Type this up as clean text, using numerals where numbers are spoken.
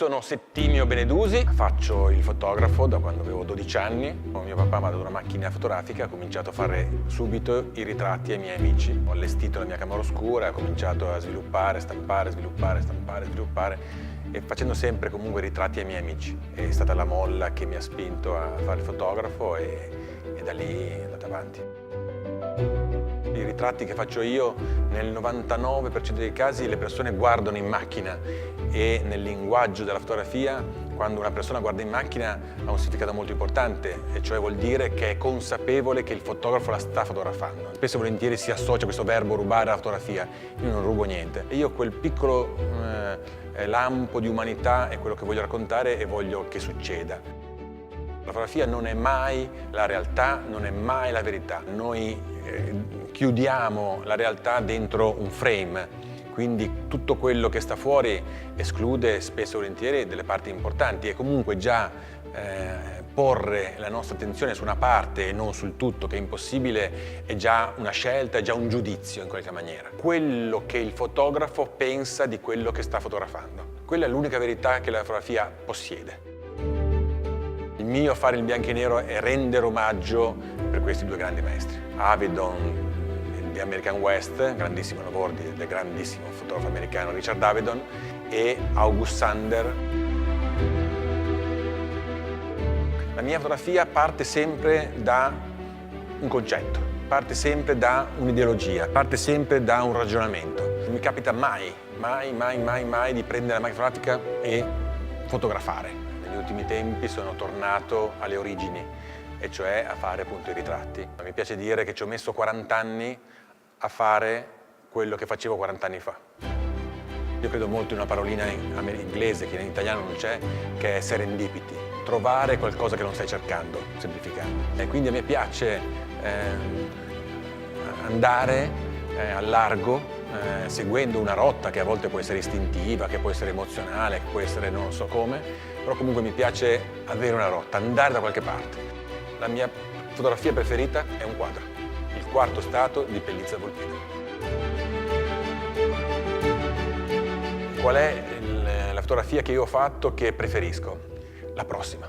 Sono Settimio Benedusi, faccio il fotografo da quando avevo 12 anni. Mio papà mi ha dato una macchina fotografica, ho cominciato a fare subito i ritratti ai miei amici. Ho allestito la mia camera oscura, ho cominciato a sviluppare, stampare, sviluppare, stampare, sviluppare e facendo sempre comunque ritratti ai miei amici. È stata la molla che mi ha spinto a fare il fotografo e da lì è andata avanti. I ritratti che faccio io, nel 99% dei casi le persone guardano in macchina e nel linguaggio della fotografia, quando una persona guarda in macchina ha un significato molto importante, e cioè vuol dire che è consapevole che il fotografo la sta fotografando. Spesso e volentieri si associa questo verbo rubare alla fotografia. Io non rubo niente. E io quel piccolo lampo di umanità è quello che voglio raccontare e voglio che succeda. La fotografia non è mai la realtà, non è mai la verità. Noi chiudiamo la realtà dentro un frame, quindi tutto quello che sta fuori esclude spesso e volentieri delle parti importanti e comunque già porre la nostra attenzione su una parte e non sul tutto, che è impossibile, è già una scelta, è già un giudizio in qualche maniera. Quello che il fotografo pensa di quello che sta fotografando. Quella è l'unica verità che la fotografia possiede. Il mio fare il bianco e nero è rendere omaggio per questi due grandi maestri. Avedon di American West, grandissimo lavoro del grandissimo fotografo americano Richard Avedon, e August Sander. La mia fotografia parte sempre da un concetto, parte sempre da un'ideologia, parte sempre da un ragionamento. Non mi capita mai di prendere la macchina fotografica e fotografare. Negli ultimi tempi sono tornato alle origini, e cioè a fare appunto i ritratti. Mi piace dire che ci ho messo 40 anni a fare quello che facevo 40 anni fa. Io credo molto in una parolina inglese che in italiano non c'è, che è serendipity. Trovare qualcosa che non stai cercando, semplificando. E quindi a me piace andare al largo, seguendo una rotta che a volte può essere istintiva, che può essere emozionale, che può essere non so come, però comunque mi piace avere una rotta, andare da qualche parte. La mia fotografia preferita è un quadro, Il quarto stato di Pellizza Volpino. Qual è la fotografia che io ho fatto che preferisco? La prossima.